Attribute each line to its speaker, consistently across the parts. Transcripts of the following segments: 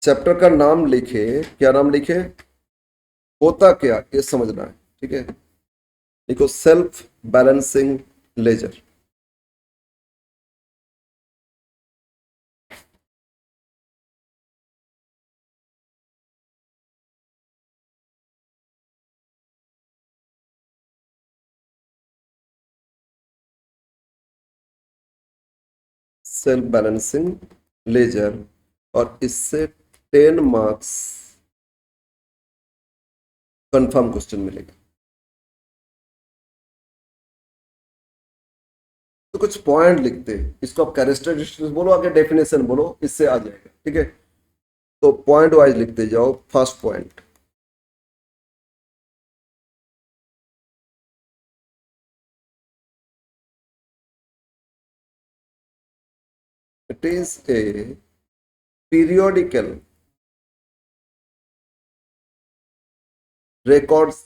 Speaker 1: Chapter का नाम लिखे, क्या नाम लिखे, होता क्या ये समझना है, ठीक है। लिखो self balancing ledger. Self balancing ledger, और इससे 10 मार्क्स कंफर्म क्वेश्चन मिलेगा। तो कुछ पॉइंट लिखते हैं, इसको आप कैरेक्टरिस्टिक्स बोलो, आगे डेफिनेशन बोलो, इससे आ जाएगा, ठीक है। तो पॉइंट वाइज लिखते जाओ। First point, it is a periodical records,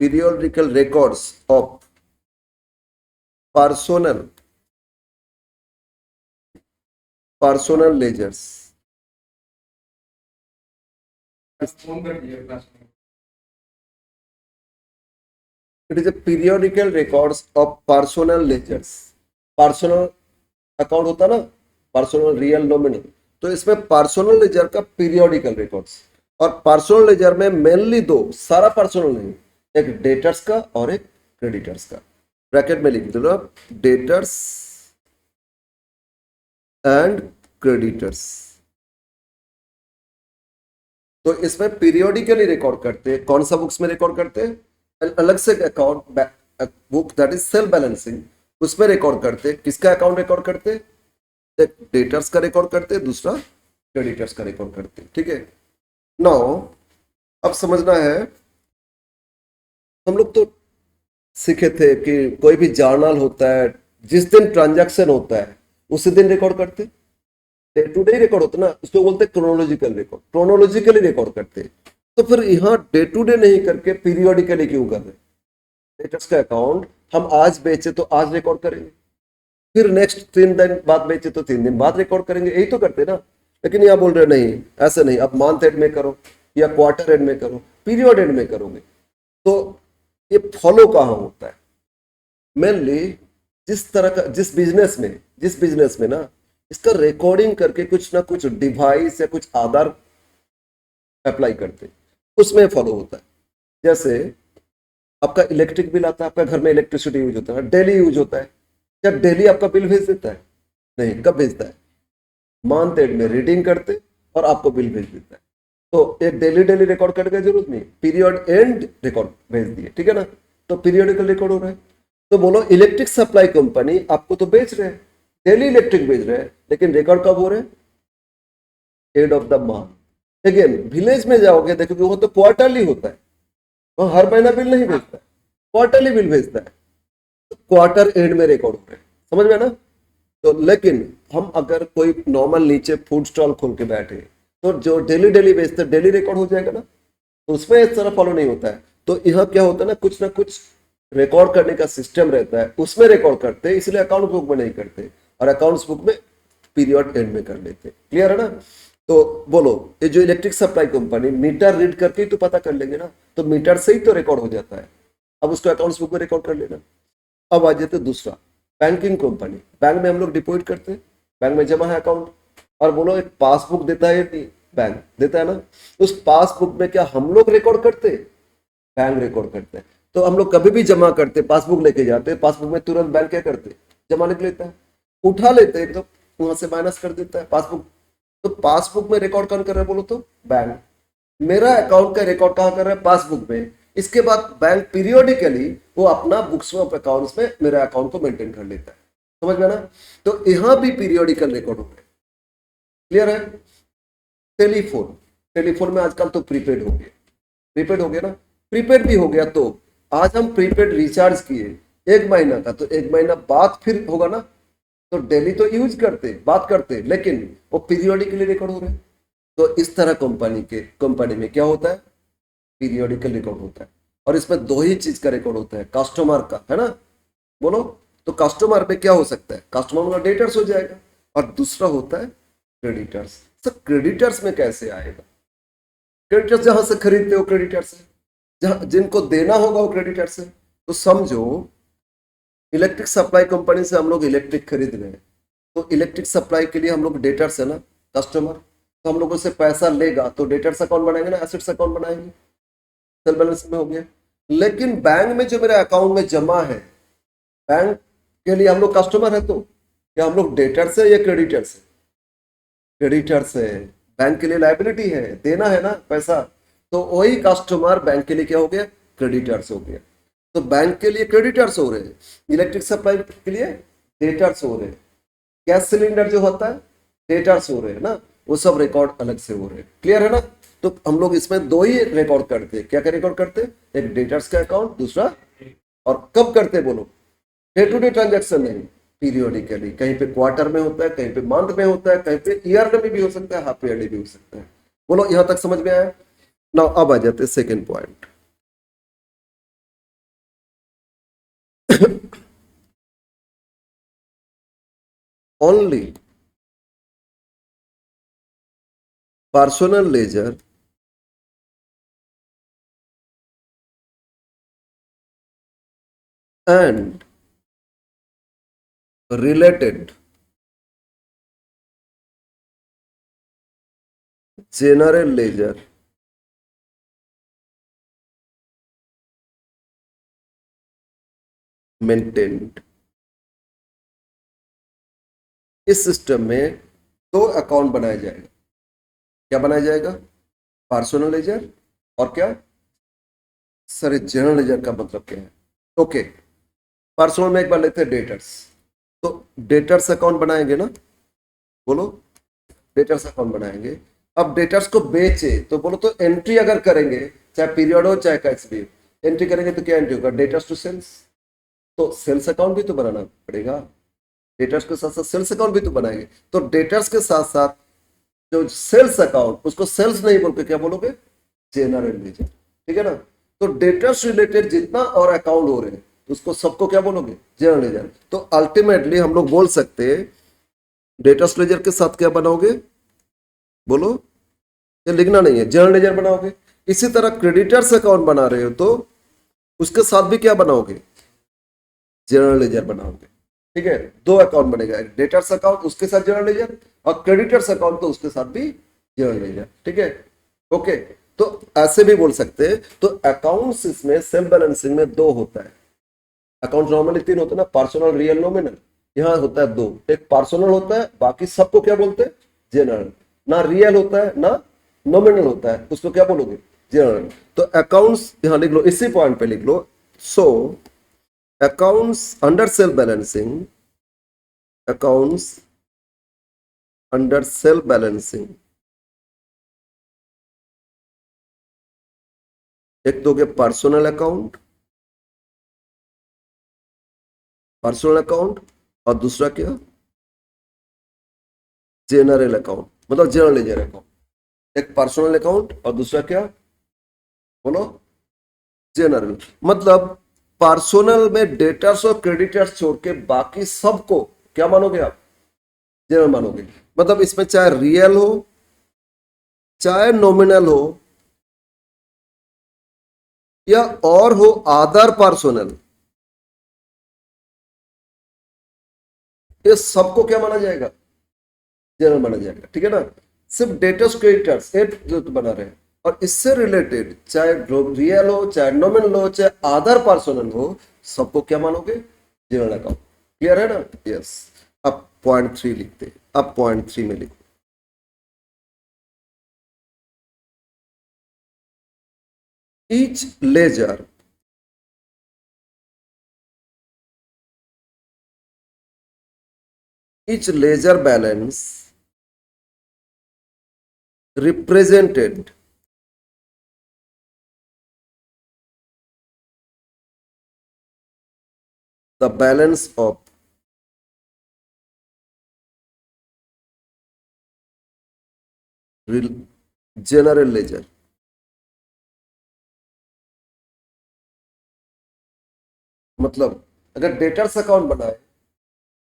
Speaker 1: periodical records of personal ledgers. It is a periodical records of personal ledgers. Personal account होता ना, पर्सनल रियल नॉमिनल, तो इसमें पर्सनल लेजर का पीरियोडिकल रिकॉर्ड्स। और personal laser में mainly दो, सारा personal नहीं, एक डेटर्स का और एक क्रेडिटर्स का। ब्रैकेट में लिख दो डेटर्स एंड क्रेडिटर्स। तो इसमें पीरियोडिकली रिकॉर्ड करते हैं। कौन सा बुक्स में रिकॉर्ड करते हैं? अलग से account book that is self balancing, उसमें रिकॉर्ड करते हैं। किसका अकाउंट रिकॉर्ड करते हैं? एक डेटर्स का रिकॉर्ड करते हैं, दूसरा क्रेडिटर्स का रिकॉर्ड करते हैं, ठीक है। नाउ अब समझना है, हम लोग तो सीखे थे कि कोई भी जर्नल होता है, जिस दिन ट्रांजैक्शन होता है उसी दिन रिकॉर्ड करते, डे टू डे रिकॉर्ड होता है ना, उसको बोलते हैं क्रोनोलॉजिकल रिकॉर्ड, क्रोनोलॉजिकली रिकॉर्ड करते हैं। तो फिर यहाँ डे टू डे नहीं करके पीरियोडिकली क्यों कर रहे? डेटर्स का अकाउंट हम आज बेचे तो आज रिकॉर्ड करेंगे, फिर नेक्स्ट 3 दिन बाद बेचे तो 3 दिन बाद रिकॉर्ड करेंगे, यही तो करते ना। लेकिन यहाँ बोल रहे नहीं, ऐसे नहीं, अब मंथ एंड में करो या क्वार्टर एंड में करो, पीरियड एंड में करोगे। तो ये फॉलो कहाँ होता है? मेनली जिस तरह का, जिस बिजनेस में ना इसका रिकॉर्डिंग करके कुछ ना कुछ डिवाइस या कुछ आधार अप्लाई करते, उसमें फॉलो होता है। जैसे आपका इलेक्ट्रिक बिल आता है, आपका घर में इलेक्ट्रिसिटी यूज होता है, डेली यूज होता है, क्या डेली आपका बिल भेज देता है? नहीं, कब भेजता है? मंथ एंड में रीडिंग करते और आपको बिल भेज देता है। तो एक डेली डेली रिकॉर्ड करने की जरूरत नहीं, पीरियड एंड रिकॉर्ड भेज दिए, ठीक है ना। तो पीरियडिकल रिकॉर्ड हो रहा है। तो बोलो इलेक्ट्रिक सप्लाई कंपनी आपको तो बेच रहे हैं, डेली इलेक्ट्रिक बेच रहे हैं, लेकिन रिकॉर्ड कब हो रहे हैं? End of the month. Again village में जाओगे देखोगे वो तो क्वार्टरली होता है, वो हर महीना बिल नहीं भेजता है, क्वार्टरली बिल भेजता है। क्वार्टर एंड में रिकॉर्ड हो रहे हैं, समझ में ना। तो लेकिन हम अगर कोई नॉर्मल नीचे फूड स्टॉल खोल के बैठे तो जो डेली डेली बेचते हैं डेली रिकॉर्ड हो जाएगा ना, तो उसमें इस तरह फॉलो नहीं होता है। तो यहाँ क्या होता है ना कुछ रिकॉर्ड करने का सिस्टम रहता है, उसमें रिकॉर्ड करते हैं, इसलिए अकाउंट बुक में नहीं करते, और अकाउंट्स बुक में पीरियड एंड में कर लेते। क्लियर है ना। तो बोलो ये जो electric supply company meter read करके ही तो पता कर लेंगे ना, तो मीटर से ही तो रिकॉर्ड हो जाता है, अब उसको अकाउंट्स बुक में रिकॉर्ड कर लेना। अब आ जाते दूसरा, बैंकिंग कंपनी। बैंक में हम लोग डिपॉजिट करते हैं, बैंक में जमा है अकाउंट, और बोलो एक पासबुक देता है, बैंक देता है ना, उस पासबुक में क्या हम लोग रिकॉर्ड करते? बैंक रिकॉर्ड करते हैं। तो हम लोग कभी भी जमा करते, पासबुक लेके जाते, पासबुक में तुरंत बैंक क्या करते? जमा लिख लेता है, उठा लेते हैं तो वहां से माइनस कर देता है पासबुक। तो पासबुक में रिकॉर्ड कौन कर रहा है बोलो तो? बैंक। मेरा अकाउंट का रिकॉर्ड कहाँ कर रहा है? पासबुक में। इसके बाद बैंक पीरियोडिकली वो अपना बुक्स ऑफ अकाउंट्स में मेरे अकाउंट को मेंटेन कर लेता है, समझ में ना। तो यहां भी पीरियोडिकल रिकॉर्ड होता है। क्लियर है। टेलीफोन, टेलीफोन में आजकल तो प्रीपेड हो गया, प्रीपेड हो गया ना, प्रीपेड भी हो गया। तो आज हम प्रीपेड रिचार्ज किए 1 महीना का, तो 1 महीना बाद फिर होगा ना, तो डेली तो यूज करते बात करते, लेकिन वो पीरियोडिकली रिकॉर्ड हो रहे हैं। तो इस तरह कंपनी में क्या होता है? पीरियोडिकल रिकॉर्ड होता है। और इसमें दो ही चीज का रिकॉर्ड होता है, कस्टमर का, है ना। बोलो तो कस्टमर पे क्या हो सकता है? कस्टमर का डेटर्स हो जाएगा, और दूसरा होता है क्रेडिटर्स। सर क्रेडिटर्स में कैसे आएगा? क्रेडिटर्स जहां से खरीदते हो क्रेडिटर्स है, जहां जिनको देना होगा वो क्रेडिटर्स है। तो समझो इलेक्ट्रिक सप्लाई कंपनी से हम लोग इलेक्ट्रिक खरीद रहे हैं, तो इलेक्ट्रिक सप्लाई के लिए हम लोग डेटर्स है ना, कस्टमर। तो हम लोगों से पैसा लेगा तो डेटर्स अकाउंट बनाएंगे ना, एसेट्स अकाउंट बनाएंगे, सेल बैलेंस में हो गया। लेकिन बैंक में जो मेरे अकाउंट में जमा है, बैंक के लिए हम लोग कस्टमर है, तो क्या हम लोग डेटर्स है या क्रेडिटर्स है? क्रेडिटर्स है। बैंक के लिए लायबिलिटी है, देना है ना पैसा, तो वही कस्टमर बैंक के लिए क्या हो गया? क्रेडिटर्स हो गया। तो बैंक के लिए क्रेडिटर्स हो रहे हैं, इलेक्ट्रिक सप्लाई के लिए डेटर्स हो रहे हैं, गैस सिलेंडर जो होता है डेटर्स हो रहे हैं ना, वो सब रिकॉर्ड अलग से हो रहे हैं। क्लियर है ना? तो हम लोग इसमें दो ही रिकॉर्ड करते हैं। क्या क्या रिकॉर्ड करते हैं? एक डेटर्स का अकाउंट, दूसरा, और कब करते हैं बोलो? डे टू डे ट्रांजेक्शन नहीं, पीरियोडिकली। कहीं पे क्वार्टर में होता है, कहीं पे मंथ में होता है, कहीं पे ईयर में भी हो सकता है, हाफ ईयरली भी हो सकता है। बोलो यहां तक समझ में आया? ना अब आ जाते second point. Only personal ledger and related general ledger maintained। इस सिस्टम में दो अकाउंट बनाया जाएगा। क्या बनाया जाएगा? पर्सनल लेजर और क्या? सर जनरल लेजर का मतलब क्या है? ओके, पर्सनल में एक बार लेते हैं डेटर्स। तो डेटर्स अकाउंट बनाएंगे ना, बोलो डेटर्स अकाउंट बनाएंगे। अब डेटर्स को बेचे तो बोलो, तो एंट्री अगर करेंगे, चाहे पीरियड हो चाहे कैश भी, एंट्री करेंगे तो क्या एंट्री होगा? Debtors to sales. तो सेल्स अकाउंट भी तो बनाना पड़ेगा, डेटर्स के साथ साथ सेल्स अकाउंट भी तो बनाएंगे। तो डेटर्स के साथ साथ जो सेल्स अकाउंट, उसको सेल्स नहीं बोल के क्या बोलोगे? General ledger. ठीक है ना? तो डेटर्स रिलेटेड जितना और अकाउंट हो रहे हैं उसको सबको क्या बोलोगे? General ledger. तो अल्टीमेटली हम लोग बोल सकते हैं डेटर्स लेजर के साथ क्या बनाओगे? बोलो, ये लिखना नहीं है, जनरल लेजर बनाओगे। इसी तरह क्रेडिटर्स अकाउंट बना रहे हो तो उसके साथ भी क्या बनाओगे? जनरल लेजर बनाओगे। ठीक है, दो अकाउंट बनेगा, एक डेटर्स अकाउंट उसके साथ जनरल लेजर, और क्रेडिटर्स अकाउंट तो उसके साथ भी जनरल लेजर। ठीक है, ओके। तो ऐसे भी बोल सकते हैं। तो अकाउंट्स इसमें सेल्फ बैलेंसिंग में दो होता है। अकाउंट नॉर्मली तीन होते हैं ना, पर्सनल, रियल, नॉमिनल। यहाँ होता है दो, एक पर्सनल होता है, बाकी सबको क्या बोलते हैं? जनरल। ना रियल होता है ना नॉमिनल होता है, उसको क्या बोलोगे? जनरल। तो अकाउंट्स यहां लिख लो, इसी पॉइंट पे लिख लो। सो accounts under self balancing, accounts under self balancing, एक तो क्या? पर्सनल अकाउंट, पर्सनल अकाउंट, और दूसरा क्या? जनरल अकाउंट, मतलब जनरल लेजर अकाउंट। एक पर्सनल अकाउंट और दूसरा क्या? बोलो, जनरल। मतलब पर्सनल में डेटर्स और क्रेडिटर्स छोड़ के बाकी सबको क्या मानोगे आप? जनरल मानोगे। मतलब इसमें चाहे रियल हो चाहे नॉमिनल हो या और हो अदर पर्सनल, ये सबको क्या माना जाएगा? जनरल माना जाएगा। ठीक है ना? सिर्फ डेटर्स क्रेडिटर्स एक जो तो बना रहे हैं, और इससे रिलेटेड चाहे रियल हो चाहे नॉमिनल हो चाहे अदर पर्सनल हो, सबको क्या मानोगे? General account. क्लियर है ना? यस। अब पॉइंट थ्री लिखते हैं। अब पॉइंट थ्री में लिखते each ledger each ledger balance represented the balance of general ledger। मतलब अगर डेटर्स अकाउंट बनाए,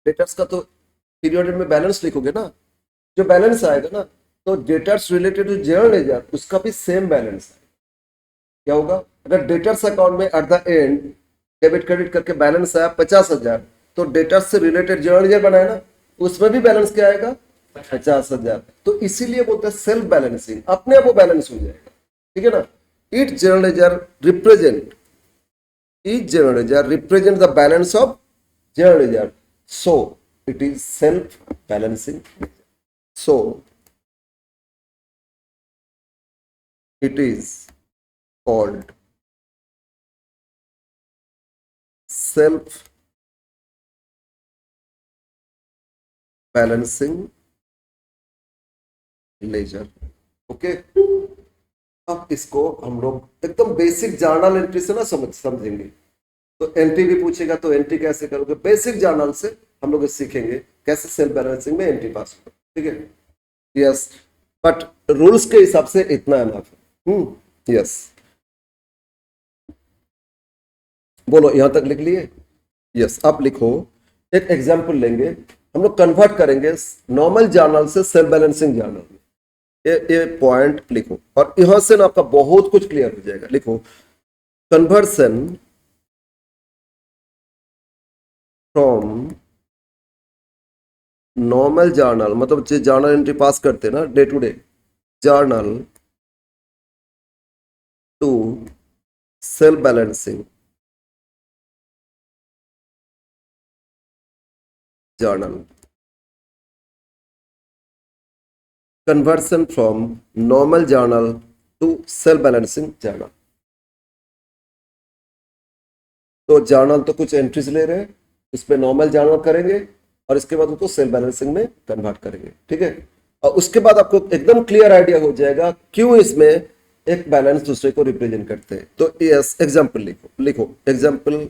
Speaker 1: डेटर्स का तो पीरियड में बैलेंस लिखोगे ना, जो बैलेंस आएगा ना, तो debtors related to general ledger उसका भी सेम बैलेंस है। क्या होगा, अगर डेटर्स अकाउंट में at the end debit credit करके बैलेंस आया 50,000, तो डेटर्स से रिलेटेड जनरल लेजर बनाए ना, उसमें भी बैलेंस क्या आएगा, 50,000। तो इसीलिए बोलते हैं सेल्फ बैलेंसिंग, अपने आप वो बैलेंस हो जाएगा। ठीक है ना। It general ledger represent, each general ledger represents the balance of general ledger, so it is self balancing. So it is called self balancing ledger. Okay, अब इसको हम लोग एकदम बेसिक जर्नल एंट्री से ना समझेंगे। तो एंट्री भी पूछेगा तो एंट्री कैसे करोगे, बेसिक जर्नल से हम लोग सीखेंगे कैसे सेल्फ बैलेंसिंग में एंट्री पास होगा। ठीक है, यस, बट रूल्स के हिसाब से इतना एनफ है। यस, बोलो यहां तक लिख लिए। यस, आप लिखो, एक एग्जांपल लेंगे, हम लोग कन्वर्ट करेंगे नॉर्मल जर्नल से सेल्फ बैलेंसिंग जर्नल में। ये पॉइंट लिखो और यहां से ना आपका बहुत कुछ क्लियर हो जाएगा। लिखो, कन्वर्सन फ्रॉम नॉर्मल जर्नल, मतलब जो जर्नल एंट्री पास करते हैं ना day to day, journal to self balancing journal. Conversion from normal journal to self balancing journal. तो जर्नल तो कुछ एंट्रीज ले रहे हैं, उस पर नॉर्मल जर्नल करेंगे और इसके बाद उसको सेल्फ बैलेंसिंग में कन्वर्ट करेंगे। ठीक है, और उसके बाद आपको एकदम क्लियर आइडिया हो जाएगा क्यों इसमें एक बैलेंस दूसरे को रिप्रेजेंट करते हैं। तो यस, एग्जाम्पल लिखो, लिखो example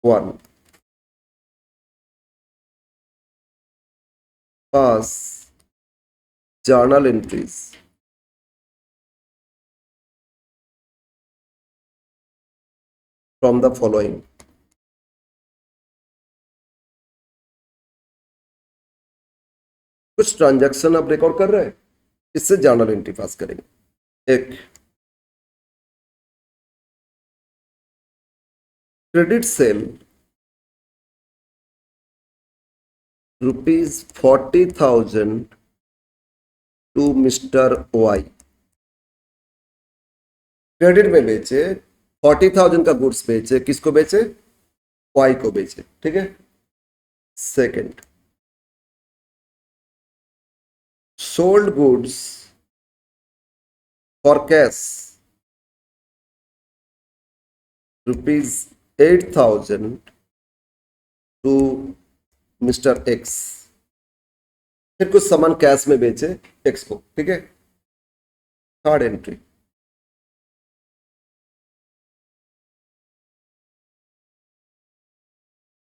Speaker 1: 1, pass journal entries from the following. कुछ ट्रांजैक्शन आप रिकॉर्ड कर रहे हैं, इससे जर्नल एंट्री पास करेंगे। एक credit sale ₹40,000 to mister Y. Credit में बेचे, 40,000 का गुड्स बेचे, किसको बेचे, वाई को बेचे। ठीक है, second, sold goods for cash ₹8,000 to Mister X. फिर कुछ सामान कैश में बेचे एक्स को। ठीक है, third entry,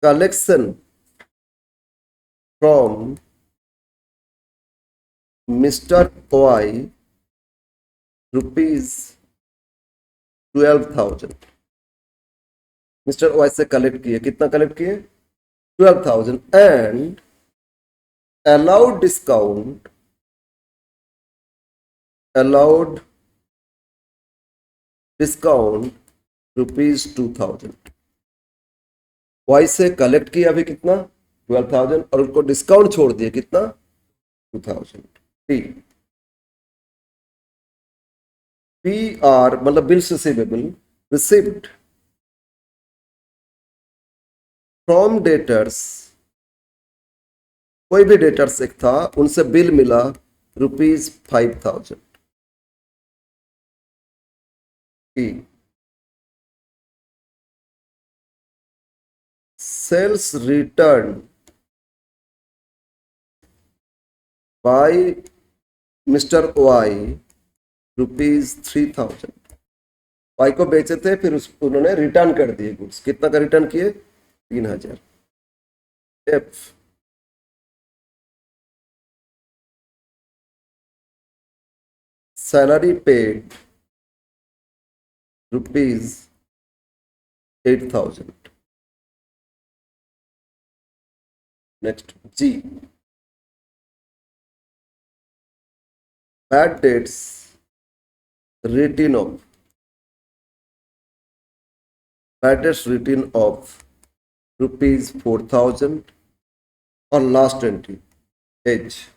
Speaker 1: collection from Mister Y ₹12,000। Mister Y से कलेक्ट किए, कितना कलेक्ट किए, 12,000, and allowed discount, allowed discount ₹2,000। Y से कलेक्ट किया अभी कितना, 12,000, और उनको डिस्काउंट छोड़ दिए कितना, 2,000। पी आर मतलब bills receivable, receipt from debtors, कोई भी डेटर्स एक था, उनसे बिल मिला ₹5,000। Sales return by Mister Y ₹3,000। Y को बेचे थे, फिर उन्होंने रिटर्न कर दिए गुड्स, कितना का रिटर्न किए, 3,000। F, salary paid ₹8,000। Next, ji, bad debts written off, bad debts written off rupees 4,000 on last entry. H.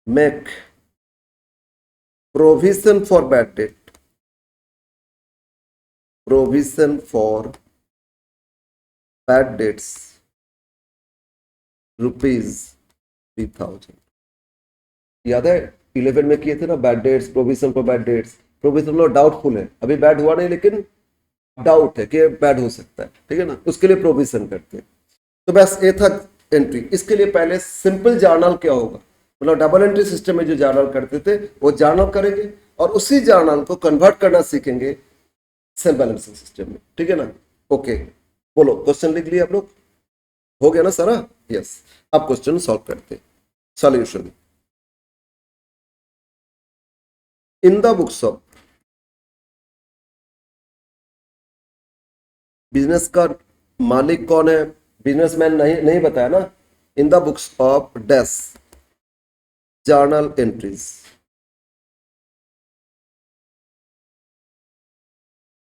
Speaker 1: Make provision for bad debt. Provision for bad debts rupees 3,000. याद है 11 में किए थे ना bad debts, provision for bad dates. Provision low doubtful है, अभी bad हुआ नहीं लेकिन डाउट है कि बैड हो सकता है, ठीक है ना, उसके लिए प्रोविजन करते हैं. तो बस ये था एंट्री. इसके लिए पहले सिंपल जर्नल क्या होगा, मतलब डबल एंट्री सिस्टम में जो जर्नल करते थे वो जर्नल करेंगे और उसी जर्नल को कन्वर्ट करना सीखेंगे सेल बैलेंसिंग सिस्टम में, ठीक है ना. ओके, बोलो क्वेश्चन लिख लिया आप लोग, हो गया ना सारा. यस, अब क्वेश्चन सॉल्व करते. Solution. In the books of business का मालिक कौन है, बिजनेसमैन नहीं बताया ना. In the books of dash journal entries,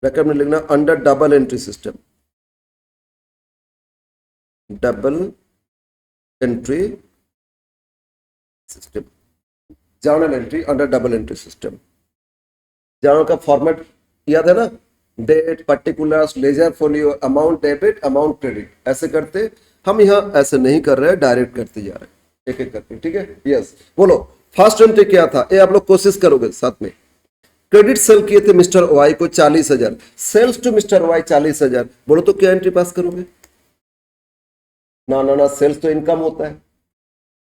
Speaker 1: bracket में लिखना under double entry system. Double entry system, journal entry under double entry system. Journal का फॉर्मेट याद है ना, date, particulars, ledger folio, amount debit, amount credit, ऐसे करते. हम यहाँ ऐसे नहीं कर रहे हैं, डायरेक्ट करते जा रहे हैं एक एक करके, ठीक है. यस, बोलो फर्स्ट एंट्री क्या था, ये आप लोग कोशिश करोगे साथ में. क्रेडिट सेल किए थे मिस्टर वाई को 40,000, सेल्स टू मिस्टर वाई 40,000. बोलो तो क्या एंट्री पास करोगे. ना ना ना, सेल्स तो इनकम होता है,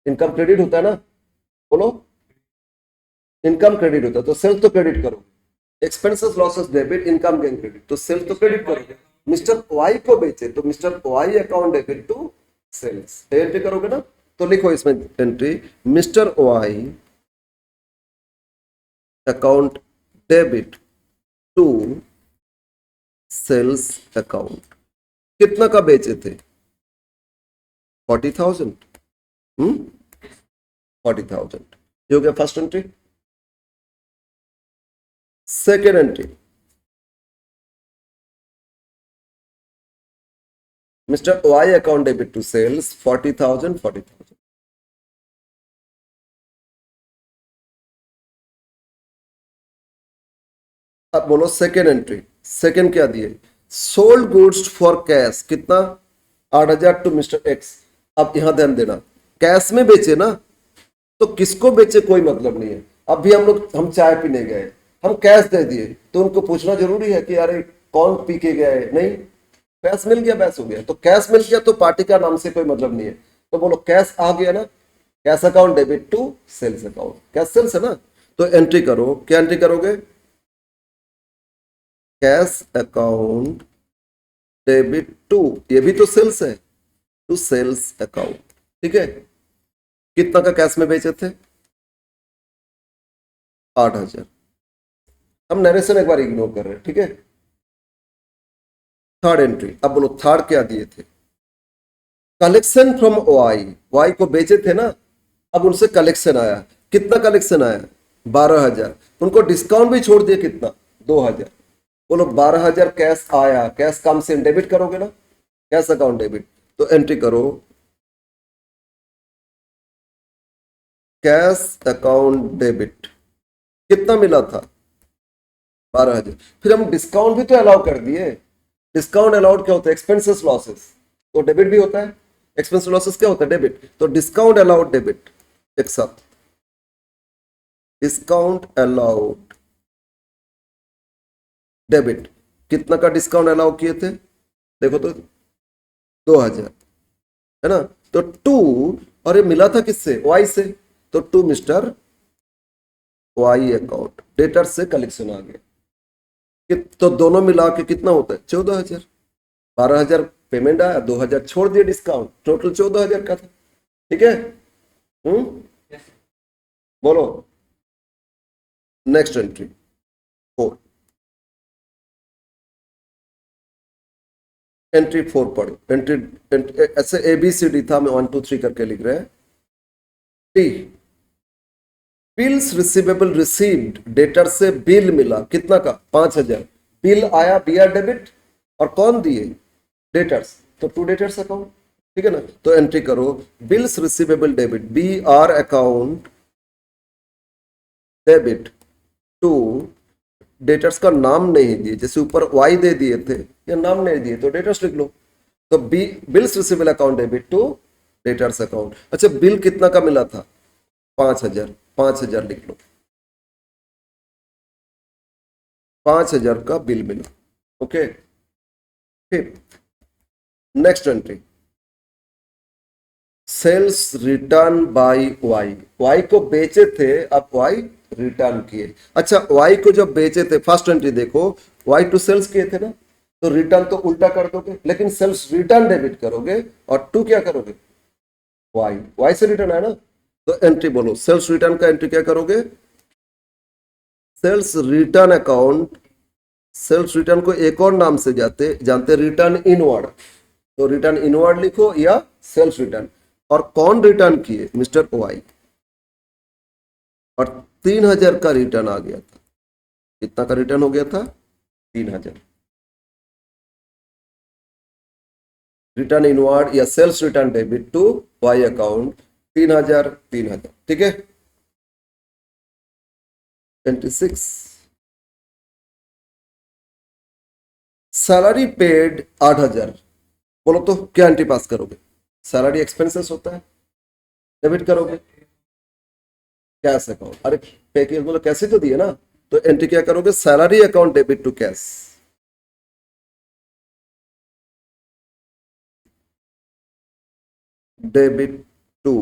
Speaker 1: इनकम क्रेडिट होता है ना. बोलो, इनकम क्रेडिट होता है तो सेल्स तो क्रेडिट करो. Expenses losses debit, income gain credit, तो सेल्स तो क्रेडिट करोगे. मिस्टर वाई को बेचे तो Mister Y account debit to sales, entry करोगे ना. तो लिखो इसमें entry, Mister Y account debit to sales account. कितना का बेचे थे, 40,000. 40,000, ये हो गया first entry. Second entry, Mister Y account debit to sales 40,000. 40,000. अब बोलो सेकेंड एंट्री. सेकेंड क्या दिए, सोल्ड गुड्स फॉर कैश, कितना, 8,000 टू मिस्टर एक्स. अब यहां ध्यान देना, कैश में बेचे ना, तो किसको बेचे कोई मतलब नहीं है. अब भी हम चाय पीने गए, हम कैश दे दिए, तो उनको पूछना जरूरी है कि अरे कौन पी के गया है, नहीं. कैश मिल गया, बस हो गया. तो कैश मिल गया तो पार्टी का नाम से कोई मतलब नहीं है. तो बोलो कैश आ गया ना, cash account debit to sales account, cash sales है ना. तो एंट्री करो, क्या एंट्री करोगे, कैश अकाउंट डेबिट टू, ये भी तो सेल्स है, टू सेल्स अकाउंट, ठीक है. कितना का कैश में बेचे थे, 8,000. हम नरेशन एक बार इग्नोर कर रहे हैं, ठीक है. थर्ड एंट्री, अब बोलो थर्ड क्या दिए थे, कलेक्शन फ्रॉम वाई, वाई को बेचे थे ना, अब उनसे कलेक्शन आया. कितना कलेक्शन आया, 12,000. उनको डिस्काउंट भी छोड़ दिया, कितना, 2,000. बोलो 12,000 कैश आया, कैश काम से डेबिट करोगे ना, कैश अकाउंट डेबिट. तो एंट्री करो, कैश अकाउंट डेबिट, कितना मिला था, 12,000. फिर हम डिस्काउंट भी तो अलाउ कर दिए. डिस्काउंट अलाउड क्या होता है, एक्सपेंसेस लॉसेस, तो डेबिट भी होता है. एक्सपेंस लॉसेस क्या होता है, डेबिट. तो डिस्काउंट अलाउड डेबिट एक साथ, डिस्काउंट अलाउड डेबिट. कितना का डिस्काउंट अलाउ किए थे, देखो तो 2,000 है ना. तो टू, और ये मिला था किससे, वाई से, तो to mister Y account, debtor से कलेक्शन आ गया. तो दोनों मिला के कितना होता है, 14,000. 12,000 पेमेंट आया, 2,000 छोड़ दिए डिस्काउंट, टोटल 14,000 का था, ठीक है. बोलो नेक्स्ट एंट्री 4. एंट्री 4 पढ़ो. एंट्री ऐसे ABCD था, मैं 1 2 3 करके लिख रहे हैं. T, bills receivable received, debtor से बिल मिला कितना का 5,000, बिल आया बी आर डेबिट और कौन दिए डेटर्स, तो टू डेटर्स अकाउंट, ठीक है ना। तो एंट्री करो bills receivable debit B R account debit to, debtors का नाम नहीं दिए, जैसे ऊपर वाई दे दिए थे या नाम नहीं दिए तो डेटर्स लिख लो। तो B bills receivable account debit to debtors account. अच्छा बिल कितना का मिला था 5,000, 5,000 लिख लो, 5,000 का बिल मिला। ओके फिर next entry sales return by Y, Y को बेचे थे अब वाई रिटर्न किए। अच्छा वाई को जब बेचे थे फर्स्ट एंट्री देखो वाई टू सेल्स किए थे ना, तो रिटर्न तो उल्टा कर दोगे, लेकिन सेल्स रिटर्न डेबिट करोगे और टू क्या करोगे वाई, वाई से रिटर्न है ना। तो एंट्री बोलो सेल्स रिटर्न का एंट्री क्या करोगे, sales return account, sales return को एक और नाम से जानते रिटर्न इनवर्ड, तो रिटर्न इनवर्ड लिखो या सेल्स रिटर्न। और कौन रिटर्न किए मिस्टर वाई, और 3,000 का रिटर्न आ गया था, कितना का रिटर्न हो गया था 3,000, रिटर्न इनवर्ड या sales return debit to Y account 3,000 3,000, ठीक है। 26 सैलरी पेड 8,000, बोलो तो क्या एंट्री पास करोगे, सैलरी एक्सपेंसेस होता है डेबिट करोगे कैश अकाउंट, अरे पे किया बोलो कैसे तो दिए ना, तो एंट्री क्या करोगे salary account debit to cash, debit to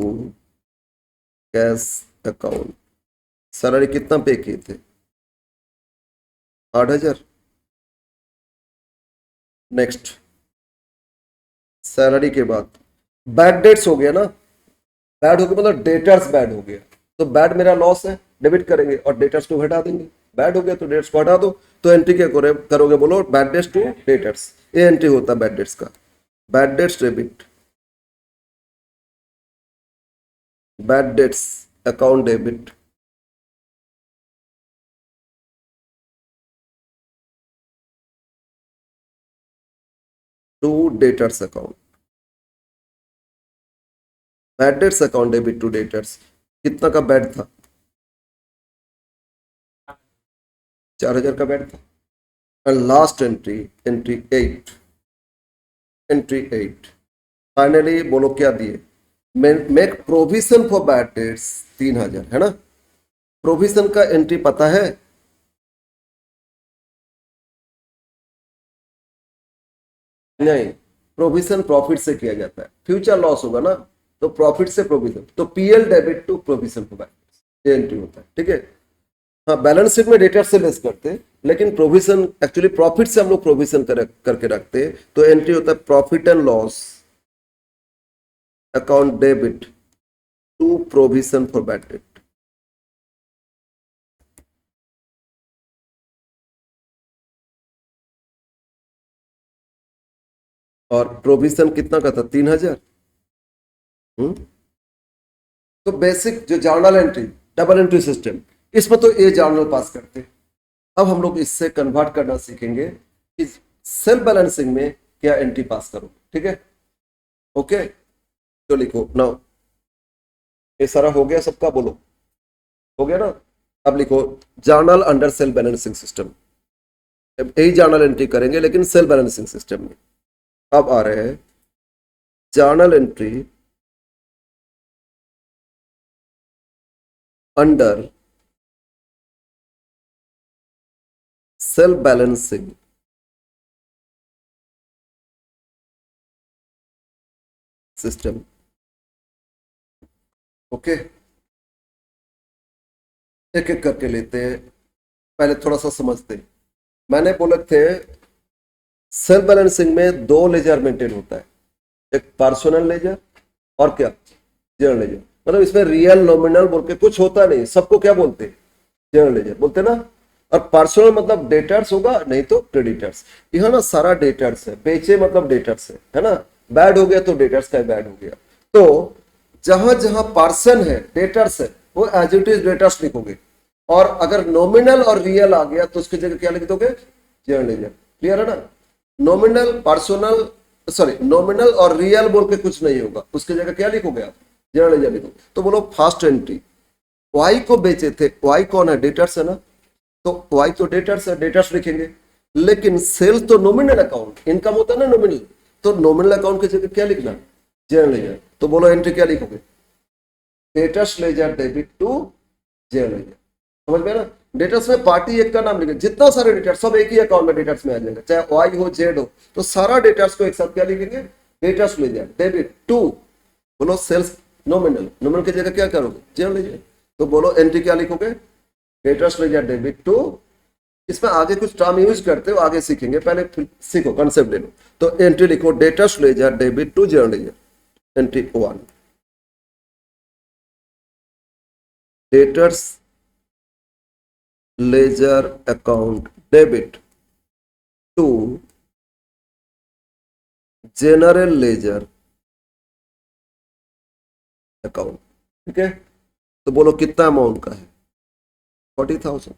Speaker 1: cash account. Salary कितना पे किए थे 8,000। नेक्स्ट सैलरी के बाद बैड डेट्स हो गया ना, बैड हो गया मतलब डेटर्स बैड हो गया, तो बैड मेरा लॉस है डेबिट करेंगे और डेटर्स को हटा देंगे, बैड हो गया तो डेट्स को हटा दो। तो एंट्री क्या करोगे बोलो बैड डेट्स टू डेटर्स, ये एंट्री होता है बैड डेट्स का, bad debts debit, bad debts account debit to debtors account, bad debts account debit to debtors. कितना का बैड था 4,000 का बैड था। And last entry entry 8, entry 8 finally बोलो क्या दिए, make provision for bad debts 3,000 है ना। प्रोविजन का एंट्री पता है, नहीं प्रोविजन प्रॉफिट से किया जाता है, फ्यूचर लॉस होगा ना तो प्रॉफिट से प्रोविजन, तो PL debit to provision for bad debts, ये एंट्री होता है, ठीक है। हाँ बैलेंस शीट में डेटर से लेस करते हैं, लेकिन प्रोविजन एक्चुअली प्रॉफिट से हम लोग प्रोविजन करके रखते हैं, तो एंट्री होता है profit and loss account debit to provision for bad debt. और प्रोविजन कितना का था 3,000। तो बेसिक जो journal entry double entry system, इसमें तो ये जर्नल पास करते हैं। अब हम लोग इससे कन्वर्ट करना सीखेंगे कि सेल्फ बैलेंसिंग में क्या एंट्री पास करो, ठीक है। ओके तो लिखो नाउ, ये सारा हो गया सबका, बोलो हो गया ना। अब लिखो journal under self balancing system, यही जर्नल एंट्री करेंगे लेकिन सेल्फ बैलेंसिंग सिस्टम में। अब आ रहे हैं journal entry under self balancing system. Okay एक एक करके लेते हैं, पहले थोड़ा सा समझते हैं। मैंने बोले थे सेल्फ बैलेंसिंग में दो लेजर मेंटेन होता है, एक पर्सनल लेजर और क्या जनरल लेजर, मतलब इसमें रियल नॉमिनल बोल के कुछ होता नहीं, सबको क्या बोलते हैं जनरल लेजर बोलते ना। और पर्सनल मतलब डेटर्स होगा नहीं तो क्रेडिटर्स, यहाँ ना सारा डेटर्स है, बेचे मतलब डेटर्स है ना, बैड हो गया तो डेटर्स का बैड हो गया। तो जहां जहां पर्सन है डेटर्स है वो एज इट इज डेटर्स लिखोगे। और अगर नॉमिनल और रियल आ गया तो उसकी जगह क्या लिख दोगे, जनरल लेजर। क्लियर है ना? नॉमिनल पर्सनल सॉरी नॉमिनल और रियल बोल के कुछ नहीं होगा, उसकी जगह क्या लिखोगे आप, जनरल लेजर लिखोगे। तो बोलो फर्स्ट एंट्री वाई को बेचे थे, वाई कौन है, डेटर्स है ना, तो वाई तो डेटर्स है, डेटर्स लिखेंगे। लेकिन सेल्स तो नॉमिनल अकाउंट, इनकम होता है ना नॉमिनल, तो नॉमिनल अकाउंट की जगह क्या लिखना, जनरल लेजर। तो बोलो एंट्री क्या लिखोगे, debtors ledger debit to general ledger. समझ में ना? डेटर्स में पार्टी एक का नाम लिखेंगे, जितना सारे डेटर्स सब एक ही अकाउंट में डेटर्स में आ जाएगा, चाहे वाई हो जेड हो, तो सारा डेटर्स को एक साथ क्या लिखेंगे, डेटर्स लेजर डेबिट टू, बोलो सेल्स नॉमिनल, नॉमिनल की जगह क्या करोगे, जनरल लेजर। तो बोलो एंट्री क्या लिखोगे, डेटर्स लेजर डेबिट टू। इसमें आगे कुछ टर्म यूज करते हो, आगे सीखेंगे, पहले सीखो कंसेप्ट ले लो। तो एंट्री लिखो debtors ledger debit to general ledger, entry 1 debtors ledger account debit to general ledger account. ठीक है, तो बोलो कितना अमाउंट का है, 40,000।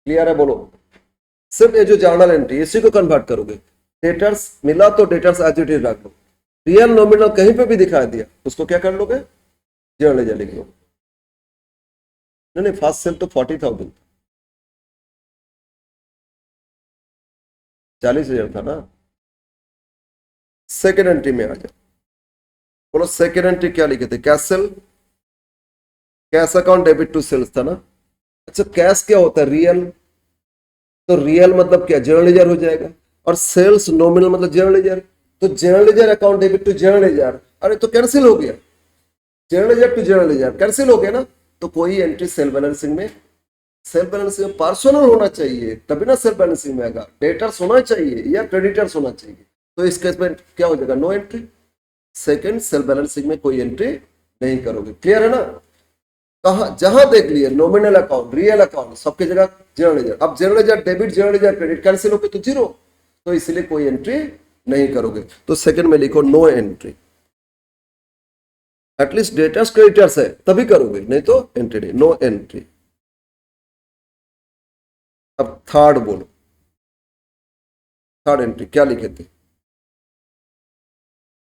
Speaker 1: क्लियर है? बोलो सिर्फ ये जो जर्नल एंट्री इसी को कन्वर्ट करोगे, डेटर्स मिला तो डेटर्स एज इट इज रख लो, रियल नॉमिनल कहीं पे भी दिखा दिया उसको क्या कर लोगे, जनरल लेजर लिख लो। नहीं नहीं, फर्स्ट सेल तो 40,000, 40,000 था ना। सेकेंड एंट्री में आ जाओ, बोलो सेकेंड एंट्री क्या लिखे थे, cash sale, cash account debit to sales था ना। अच्छा कैश क्या होता है, रियल, तो रियल मतलब क्या, जनरल लेजर हो जाएगा। और सेल्स नॉमिनल मतलब जनरल लेजर, तो general ledger account debit to general ledger, अरे तो कैंसिल हो गया, general ledger to general ledger cancel हो गया ना। तो कोई एंट्री सेल बैलेंसिंग में, सेल बैलेंसिंग में पर्सनल होना चाहिए तभी ना सेल बैलेंसिंग में आएगा, डेटर्स होना चाहिए या क्रेडिटर्स होना चाहिए। तो इस केस में क्या हो जाएगा, no entry. Second self balancing में कोई एंट्री नहीं करोगे। क्लियर है ना? कहा जहां देख लिए नॉमिनल अकाउंट रियल अकाउंट सबकी जगह जनरल लेजर। अब general ledger debit general laser credit cancel हो गए तो जीरो, तो इसलिए कोई एंट्री नहीं करोगे। तो सेकंड में लिखो no entry, at least debtors creditors है तभी करोगे, नहीं तो एंट्री नहीं, नो एंट्री। अब थर्ड बोलो, थर्ड एंट्री क्या लिखे थे,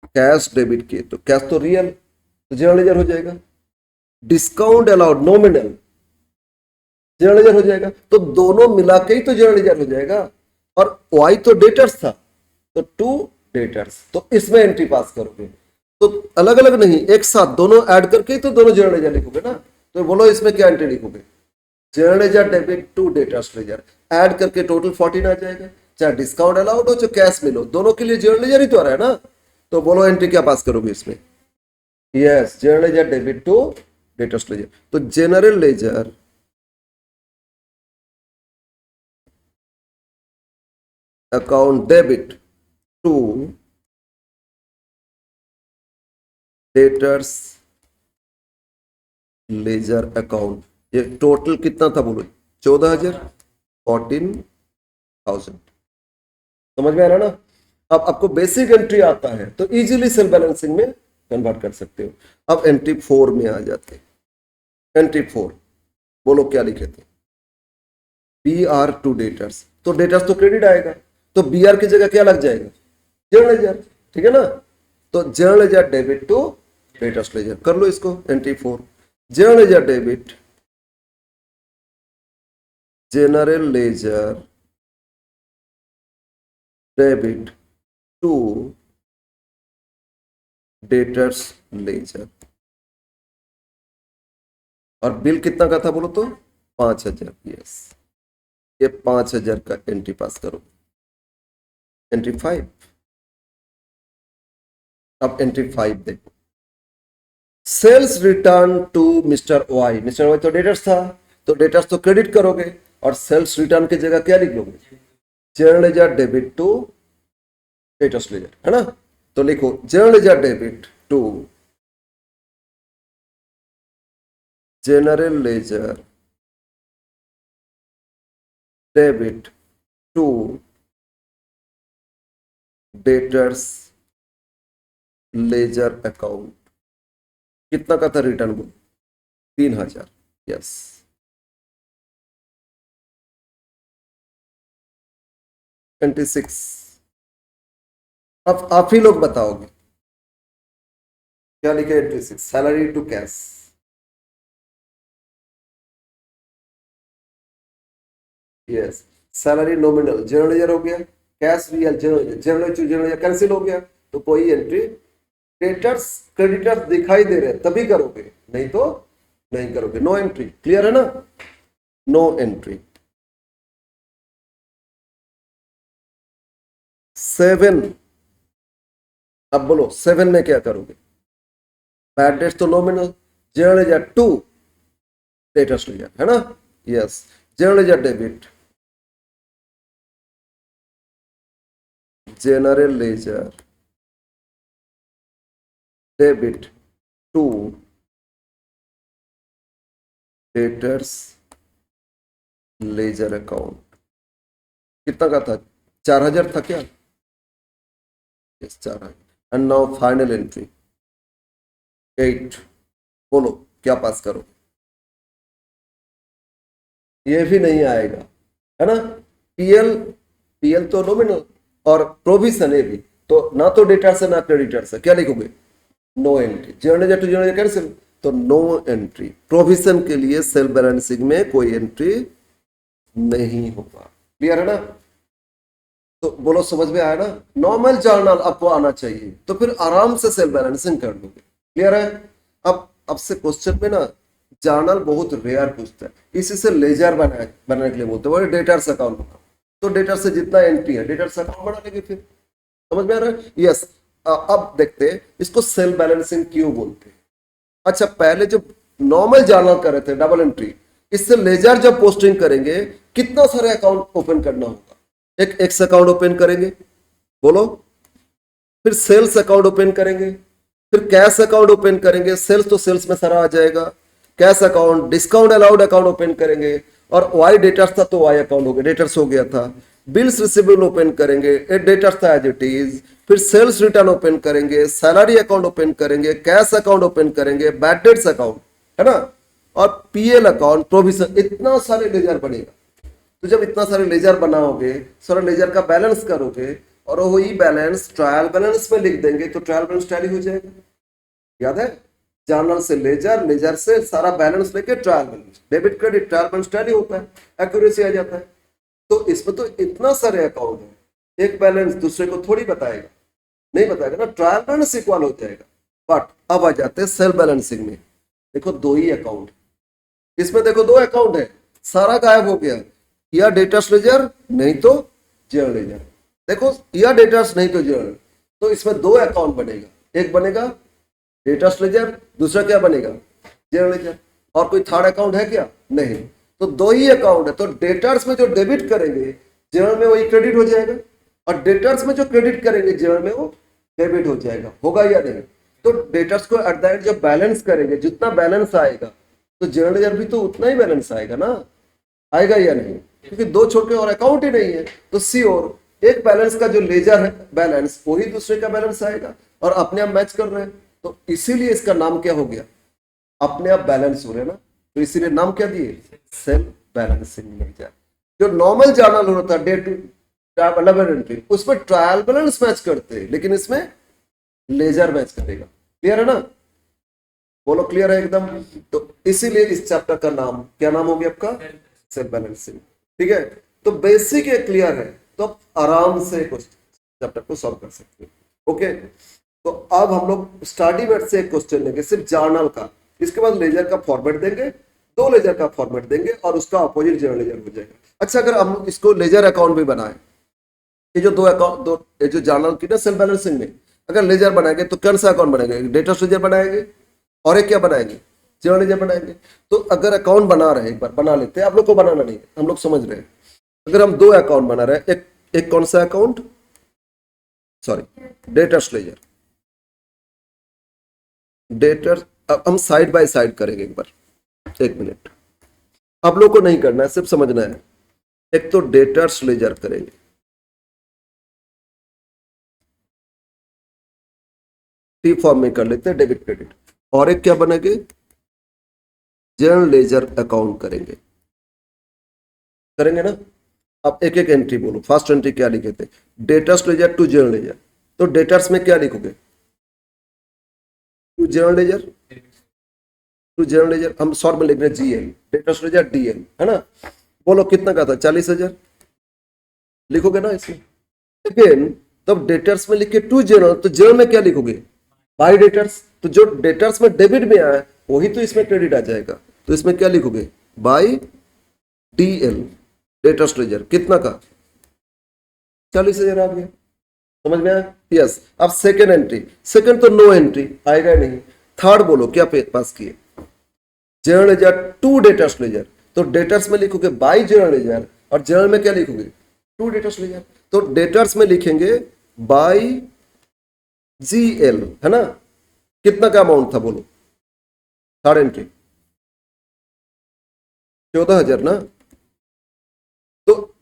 Speaker 1: कैश डेबिट किए, तो कैश तो रियल तो जनरल लेजर हो जाएगा, discount allowed nominal general laser हो जाएगा, तो दोनों मिला के ही तो जनरल लेजर हो जाएगा। और वाई तो डेटर्स था, तो टू डेटर्स, तो इसमें एंट्री पास करोगे। तो अलग अलग नहीं, एक साथ दोनों ऐड करके ही तो दोनों जनरल लेजर लिखोगे ना। तो बोलो इसमें क्या एंट्री लिखोगे, general ledger debit to debtors ledger, add करके टोटल 14 आ जाएगा। चाहे डिस्काउंट अलाउड हो चाहे कैश मिलो, दोनों के लिए जनरल लेजर ही तो आ रहा है ना। तो बोलो एंट्री क्या पास करोगे इसमें, yes general ledger debit to debtors ledger. तो general ledger account debit to debtors ledger account, ये टोटल कितना था बोलो, 14,000, 14,000। समझ में आ रहा ना? अब आपको बेसिक एंट्री आता है तो इजीली सेल बैलेंसिंग में कन्वर्ट कर सकते हो। अब एंट्री 4 में आ जाते हैं। एंट्री 4 बोलो क्या लिखे थे, बी आर टू डेटर्स, तो डेटर्स तो क्रेडिट आएगा, तो बी आर की जगह क्या लग जाएगा, जनरल लेजर। ठीक है ना? तो general ledger debit to debtors ledger, कर लो इसको entry 4, general ledger debit general ledger debit to debtors ledger. और बिल कितना का था बोलो तो 5,000, यस, ये 5,000 का एंट्री पास करो, एंट्री 5। अब एंट्री 5 देखो, sales return to mister Y, mister Y तो डेटर्स था, तो डेटर्स तो क्रेडिट करोगे, और सेल्स रिटर्न की जगह क्या लिख लोगे, general ledger debit to debtors ledger, है ना। तो लिखो general ledger debit to general ledger debit to debtors ledger account. कितना का था रिटर्न बुक? 3,000। यस, 26। अब आप ही लोग बताओगे क्या लिखे? 26 salary to cash. Yes, salary nominal general हो गया, कैश रियल जनरल कैंसिल हो गया, तो कोई एंट्री क्रेडिटर्स क्रेडिटर्स दिखाई दे रहे तभी करोगे, नहीं तो नहीं करोगे। नो एंट्री, क्लियर है ना? No entry. 7, अब बोलो 7 में क्या करोगे? बैड डेट्स तो nominal, general ledger to debtors ledger है ना? Yes, general ledger debit, general ledger debit to debtors ledger account. कितना का था? 4,000 था क्या? Yes, 4,000। And now final entry 8। बोलो क्या पास करो? ये भी नहीं आएगा, है ना? पीएल, पीएल तो नॉमिनल और प्रोविजन ये भी, तो ना तो डेटर्स है ना क्रेडिटर्स है, क्या लिखोगे? No entry. General to general cancel, तो नो एंट्री। प्रोविजन के लिए सेल बैलेंसिंग में कोई एंट्री नहीं होगा। क्लियर है ना? तो बोलो समझ में आया ना? नॉर्मल जर्नल आपको आना चाहिए, तो फिर आराम से सेल बैलेंसिंग कर लोगे। क्लियर है? अब से क्वेश्चन में ना जर्नल बहुत रेयर पूछता है, इसी से लेजर बनाने के लिए बोलते हैं डेटर्स अकाउंट बनाओ। तो डेटर से जितना एंट्री है डेटर्स अकाउंट बना लेंगे। फिर समझ में आ रहा है? यस। अब देखते हैं इसको सेल बैलेंसिंग क्यों बोलते हैं। अच्छा, पहले जो नॉर्मल जर्नल कर रहे थे डबल एंट्री, इससे लेजर जब पोस्टिंग करेंगे कितना सारे अकाउंट ओपन करना होगा? एक एक्स अकाउंट ओपन करेंगे, बोलो, फिर सेल्स अकाउंट ओपन करेंगे, फिर कैश अकाउंट ओपन करेंगे, सेल्स तो सेल्स में सारा आ जाएगा, cash account, discount allowed account open करेंगे, और वाई डेटर्स था तो वाई अकाउंट हो गया, डेटर्स हो गया था। बिल्स रिसीवेबल ओपन करेंगे, ए डेटर्स था एज इट इज, फिर सेल्स रिटर्न ओपन करेंगे, सैलरी अकाउंट ओपन करेंगे, कैश अकाउंट ओपन करेंगे, बैड डेट्स अकाउंट, है ना, और पीएल अकाउंट, प्रोविजन, इतना सारे लेजर बनेगा। तो जब इतना सारे लेजर बनाओगे, सारे लेजर का बैलेंस करोगे, और वही बैलेंस ट्रायल बैलेंस में लिख देंगे, तो ट्रायल बैलेंस टैली हो जाएगा। याद है? जर्नल से लेजर, लेजर से सारा बैलेंस लेके trial balance, debit credit trial balance tally होता है, एक्यूरेसी आ जाता है। तो इसमें तो इतना सारे अकाउंट है, एक बैलेंस दूसरे को थोड़ी बताएगा, नहीं बताएगा ना, ट्रायल बैलेंस इक्वल हो जाएगा। बट अब आ जाते हैं सेल बैलेंसिंग में। देखो दो ही अकाउंट, इसमें देखो दो अकाउंट है, सारा गायब हो गया, या डेटर्स लेजर नहीं तो जनरल लेजर। देखो या डेटर्स नहीं तो जनरल, तो इसमें दो अकाउंट बनेगा, एक बनेगा डेटर्स लेजर, दूसरा क्या बनेगा? General ledger. और कोई थर्ड अकाउंट है क्या? नहीं। तो दो ही अकाउंट है, तो डेटर्स में जो डेबिट करेंगे जनरल में वही क्रेडिट हो जाएगा, और डेटर्स में जो क्रेडिट करेंगे जनरल में वो डेबिट हो जाएगा। होगा या नहीं? तो डेटर्स को एट द एंड जब बैलेंस करेंगे, जितना बैलेंस आएगा तो जनरल लेजर भी तो उतना ही बैलेंस आएगा ना, आएगा या नहीं? क्योंकि दो छोटे और अकाउंट ही नहीं है, तो सी और एक बैलेंस का जो लेजर है बैलेंस, वही दूसरे का बैलेंस आएगा, और अपने आप मैच कर रहे हैं, तो इसीलिए इसका नाम क्या हो गया? अपने आप बैलेंस हो रहे हैं ना, तो इसीलिए नाम क्या दिए? Self balancing ledger. जो नॉर्मल जर्नल होता है डे टू एंट्री, उसमें ट्रायल बैलेंस मैच करते हैं, लेकिन इसमें लेजर मैच करेगा। क्लियर है ना? बोलो क्लियर है एकदम? तो इसीलिए इस चैप्टर का नाम क्या नाम हो गया आपका? Self balancing. ठीक है, तो बेसिक है, क्लियर है, तो आप आराम से चैप्टर को सॉल्व कर सकते हो। ओके, तो अब हम लोग स्टडी मेट से एक क्वेश्चन लेंगे सिर्फ जर्नल का, इसके बाद लेजर का फॉर्मेट देंगे, दो लेजर का फॉर्मेट देंगे, और उसका अपोजिट जनरल लेजर हो जाएगा। अच्छा, अगर हम इसको लेजर अकाउंट भी बनाए, ये जो दो अकाउंट, दो ये जो जर्नल की ना सेल बैलेंसिंग में अगर लेजर बनाएंगे तो कौन सा अकाउंट बनाएंगे? डेटर्स लेजर बनाएंगे, और एक क्या बनाएंगे? जनरल लेजर बनाएंगे। तो अगर अकाउंट बना रहे हैं, एक बार बना लेते हैं, आप लोग को बनाना नहीं है, हम लोग समझ रहे हैं। अगर हम दो अकाउंट बना रहे हैं, एक कौन सा account? Sorry, debtors ledger, debtor, अब हम साइड बाय साइड करेंगे एक बार, एक मिनट, आप लोग को नहीं करना है, सिर्फ समझना है। एक तो डेटर्स लेजर करेंगे, टी फॉर्म में कर लेते हैं, डेबिट क्रेडिट। और एक क्या बनेगी, जनरल लेजर अकाउंट करेंगे, करेंगे ना। अब एक एक एंट्री बोलो। फर्स्ट एंट्री क्या लिखे थे, debtors ledger to general ledger, तो डेटर्स में क्या लिखोगे, to general ledger, to general ledger हम शॉर्ट में लिख रहे हैं जीएल, डेटर्स लेजर डीएल, है ना। बोलो कितना का था, 40,000 लिखोगे ना इसमें। अगेन तब डेटर्स में लिखे टू जनरल, तो जनरल में क्या लिखोगे, बाय डेटर्स, तो जो डेटर्स में डेबिट में आया वही तो इसमें क्रेडिट आ जाएगा, तो इसमें क्या लिखोगे, बाय डीएल, डेटर्स लेजर कितना का, 40,000 आ गया, समझ में आया। यस। अब सेकेंड एंट्री, सेकेंड तो नो एंट्री आएगा नहीं। थर्ड बोलो क्या पास किए, general ledger to debtors ledger, तो डेटर्स में लिखोगे बाय जनरल लेजर, और जनरल में क्या लिखोगे, टू डेटर्स लेजर, तो डेटर्स में लिखेंगे बाय जीएल, है ना। कितना का अमाउंट था बोलो, थर्ड एंट्री 14,000 ना, तो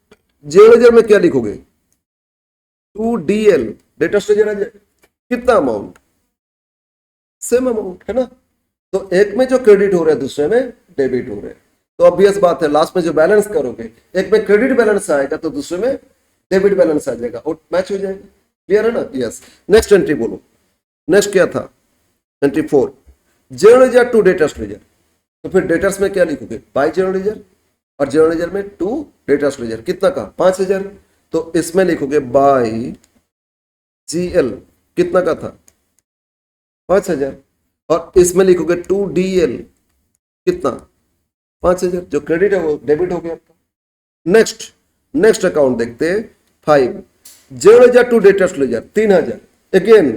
Speaker 1: जनरल लेजर में क्या लिखोगे, टू डीएल, डेटर्स लेजर कितना अमाउंट, सेम अमाउंट, है ना। तो एक में जो क्रेडिट हो रहा है दूसरे में डेबिट हो रहा है, तो ऑब्वियस बात है लास्ट में जो बैलेंस करोगे, एक में क्रेडिट बैलेंस आएगा तो दूसरे में डेबिट बैलेंस आ जाएगा और मैच हो जाएगा। क्लियर है ना। यस। नेक्स्ट एंट्री बोलो, नेक्स्ट क्या था, entry 4, general ledger to debtors ledger, तो फिर डेटर्स में क्या लिखोगे, बाय जनरल लेजर, और जनरल लेजर में टू डेटर्स लेजर कितना का, 5,000, तो इसमें लिखोगे बाय जीएल कितना का था, 5,000, और इसमें लिखोगे टू डीएल कितना, 5,000, जो क्रेडिट है वो डेबिट हो गया आपका। नेक्स्ट, नेक्स्ट अकाउंट देखते हैं 5, general ledger to debtors ledger 3,000, again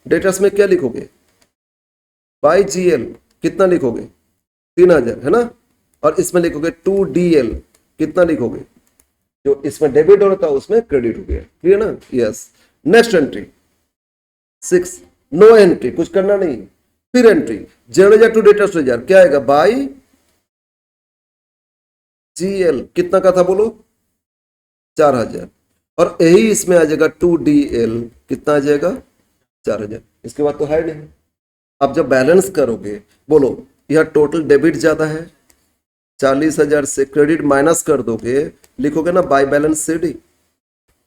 Speaker 1: debtors में क्या लिखोगे, बाय जीएल कितना लिखोगे, 3,000, है ना, और इसमें लिखोगे टू डीएल कितना लिखोगे, जो इसमें डेबिट हो रहा था उसमें क्रेडिट हो गया। क्लियर ना। Yes. Next entry 6, no entry, कुछ करना नहीं। फिर entry general ledger to debtors ledger क्या आएगा, बाय जीएल कितना का था बोलो, 4,000, और यही इसमें आ जाएगा टू डीएल कितना आ जाएगा, 4,000, इसके बाद तो है नहीं। अब जब बैलेंस करोगे बोलो, यह टोटल डेबिट ज्यादा है, 40,000 से क्रेडिट माइनस कर दोगे, लिखोगे ना बाय बैलेंस सीडी,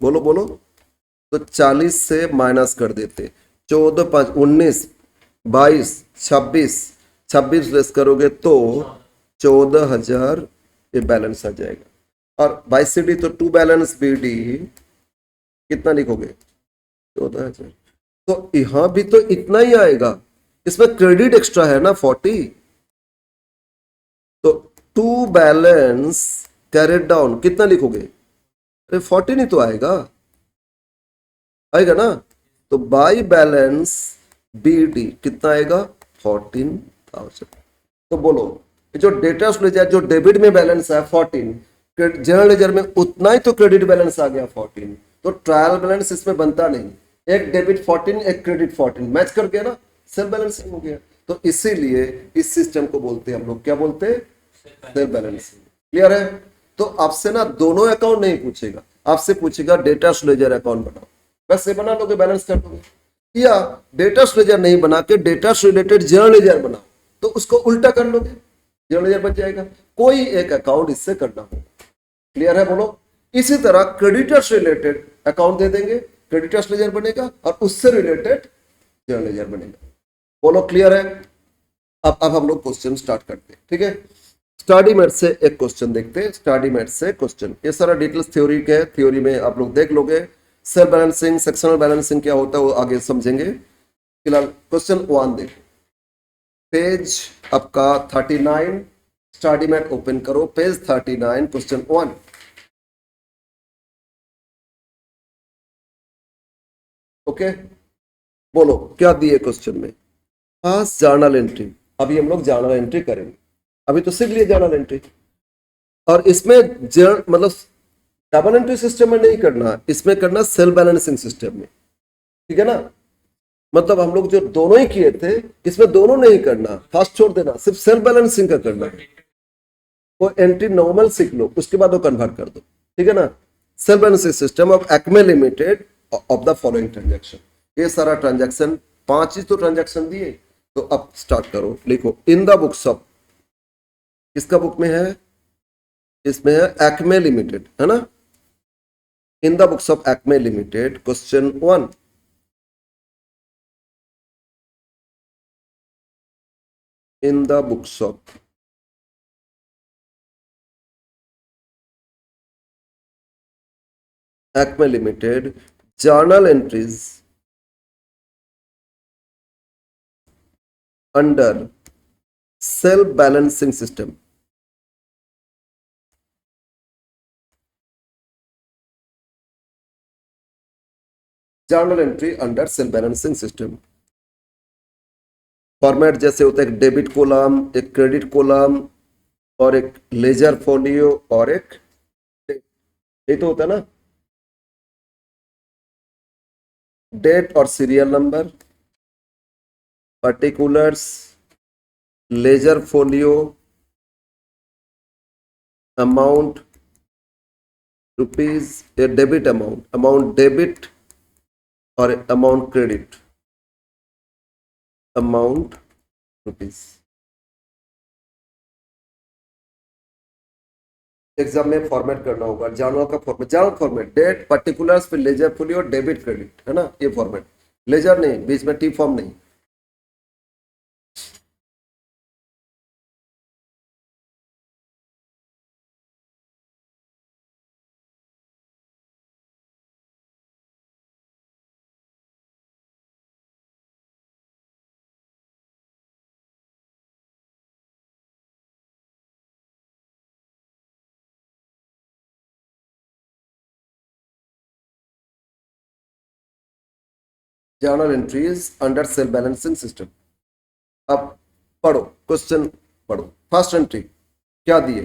Speaker 1: बोलो बोलो, तो 40 से माइनस कर देते, 14 5 19 22 26 26 लेस करोगे तो 14,000 ये बैलेंस आ जाएगा, और बाय सीडी तो टू बैलेंस बीडी कितना लिखोगे, 14,000, तो यहां भी तो इतना ही आएगा, इसमें क्रेडिट एक्स्ट्रा है ना 40, तो टू बैलेंस कैरेड डाउन कितना लिखोगे, अरे 40 नहीं तो आएगा, आएगा ना, तो बाय बैलेंस बीडी कितना आएगा, 14,000। तो बोलो जो डेटर्स लेजर जो डेबिट में बैलेंस है 14, जनरल लेजर में उतना ही तो क्रेडिट बैलेंस आ गया 14, तो ट्रायल बैलेंस इसमें बनता नहीं, एक डेबिट 14 एक क्रेडिट 14 मैच कर गया ना, सेल्फ बैलेंसिंग हो गया। तो इसीलिए इस सिस्टम को बोलते हैं हम लोग, क्या बोलते हैं, सेल्फ बैलेंसिंग। क्लियर है। तो आपसे ना दोनों अकाउंट नहीं पूछेगा, आपसे पूछेगा डेटर्स लेजर अकाउंट बनाओ, बस ये बना लोगे बैलेंस कर दोगे, या डेटर्स लेजर नहीं बना के डेटर्स रिलेटेड जनरल लेजर बनाओ, तो उसको उल्टा कर लोगे, जनरल लेजर बच जाएगा, कोई एक अकाउंट इससे करना होगा। क्लियर है बोलो। इसी तरह क्रेडिटर्स रिलेटेड अकाउंट दे देंगे, क्रेडिटर्स लेजर बनेगा और उससे रिलेटेड जनरल लेजर बनेगा। बोलो क्लियर है। अब हम लोग क्वेश्चन स्टार्ट करते हैं, ठीक है। स्टडी मैथ से एक क्वेश्चन देखते हैं, स्टडी मैथ से क्वेश्चन, ये सारा डिटेल्स थ्योरी के, थ्योरी में आप लोग देख लोगे, सेल्फ बैलेंसिंग सेक्शनल बैलेंसिंग क्या होता है वो आगे समझेंगे। फिलहाल क्वेश्चन 1 देखो, पेज आपका 39, स्टडी मैथ ओपन करो, पेज 39, क्वेश्चन 1। ओके, बोलो क्या दिए क्वेश्चन में, पास जर्नल एंट्री, अभी हम लोग जर्नल एंट्री करेंगे, अभी तो सीख लिए जर्नल एंट्री, और इसमें मतलब डबल एंट्री सिस्टम में नहीं करना, इसमें करना सेल्फ बैलेंसिंग सिस्टम में, ठीक है ना। मतलब हम लोग जो दोनों ही किए थे इसमें दोनों नहीं करना, फर्स्ट छोड़ देना, सिर्फ सेल्फ बैलेंसिंग का करना है। वो एंट्री नॉर्मल सीख लो, उसके बाद वो कन्वर्ट कर दो, ठीक है ना। Self balancing system of Acme limited of the following transaction, ये सारा ट्रांजैक्शन 5 ही तो ट्रांजैक्शन दिए, तो तो अब स्टार्ट करो, लिखो इन द बुक्स ऑफ, किसका बुक में है, इसमें है एक्मे लिमिटेड, है ना। In the books of Acme limited, question 1, in the books of Acme limited, journal entries under self balancing system, journal entry under self balancing system. Format जैसे होता है एक डेबिट कॉलम, एक क्रेडिट कॉलम, और एक ledger folio, और एक, ये तो होता है ना, डेट और serial number, particulars, ledger folio, amount rupees, ये डेबिट अमाउंट, अमाउंट डेबिट और amount credit, amount rupees. Exam में फॉर्मेट करना होगा जर्नल का format, journal format date, particulars, फिर लेजर फोलियो, डेबिट क्रेडिट, है ना, ये फॉर्मेट। लेजर नहीं, बीच में टी फॉर्म नहीं। Journal entries under self balancing system. अब पढ़ो क्वेश्चन, पढ़ो। फर्स्ट एंट्री क्या दिए,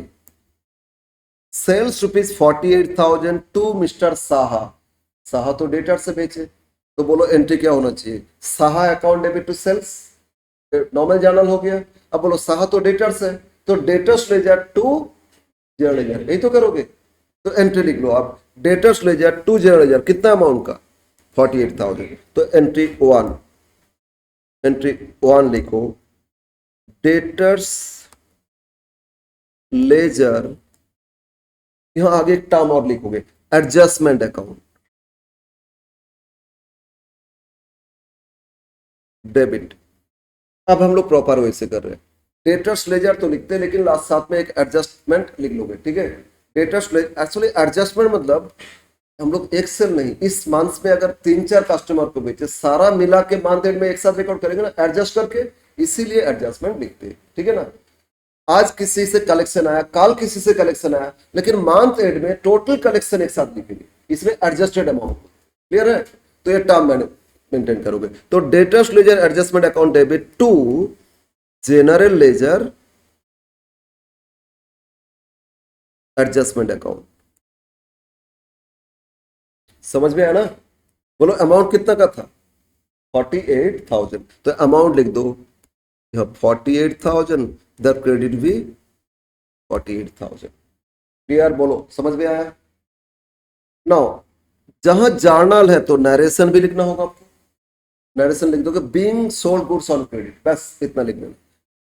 Speaker 1: sales ₹48,000 to mister Saha. Saha तो डेटर से बेचे, तो बोलो एंट्री क्या होना चाहिए, Saha account debit to sales, normal journal हो गया। अब बोलो साहा तो डेटर्स है, तो debtors ledger to general ledger, यही तो करोगे। तो एंट्री लिख लो आप, debtors ledger to general ledger, कितना अमाउंट का, 48,000। तो एंट्री 1, एंट्री 1 लिखो, डेटर्स लेजर, यहां आगे एक टर्म और लिखोगे, एडजस्टमेंट अकाउंट डेबिट। अब हम लोग प्रॉपर वे से कर रहे हैं, डेटर्स लेजर तो लिखते हैं, लेकिन लास्ट साथ में एक एडजस्टमेंट लिख लोगे, ठीक है। डेटर्स एक्चुअली एडजस्टमेंट मतलब हम लोग एक सेल नहीं, इस मंथ में अगर 3-4 कस्टमर को बेचे, सारा मिला के मंथ एंड में एक साथ रिकॉर्ड करेंगे ना एडजस्ट करके, इसीलिए एडजस्टमेंट लिखते हैं, ठीक है ना। आज किसी से कलेक्शन आया, कल किसी से कलेक्शन आया, लेकिन मंथ एंड में टोटल कलेक्शन एक साथ लिखेंगे, इसमें एडजस्टेड अमाउंट। क्लियर है, तो ये टर्म मैंने मेंटेन करोगे। तो debtors ledger adjustment account debit to general ledger adjustment account. समझ में आया ना। बोलो अमाउंट कितना का था, 48,000, तो अमाउंट लिख दो 48,000, द क्रेडिट भी 48,000। क्लियर, बोलो समझ में आया। नाउ जहां जर्नल है तो नरेशन भी लिखना होगा आपको, नरेशन लिख दोगे being sold goods on credit, बस इतना लिख देना,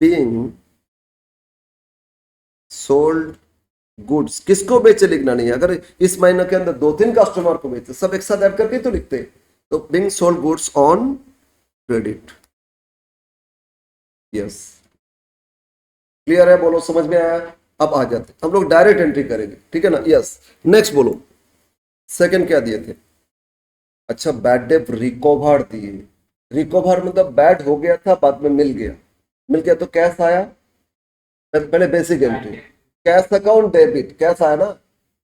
Speaker 1: बीइंग सोल्ड गुड्स, किसको बेचे लिखना नहीं है। अगर इस महीने के अंदर 2-3 कस्टमर को बेचे, सब एक साथ ऐड करके तो लिखते हैं, तो being sold goods on credit, yes. Clear है, बोलो समझ में आया। अब आ जाते हम लोग डायरेक्ट एंट्री करेंगे, ठीक है ना, यस। नेक्स्ट बोलो, सेकंड क्या दिए थे, अच्छा बैड डेट रिकवर दिए। रिकवर मतलब बैड हो गया था, बाद में मिल गया, मिल गया तो कैश आया, पहले basic entry, cash account debit, cash आया ना,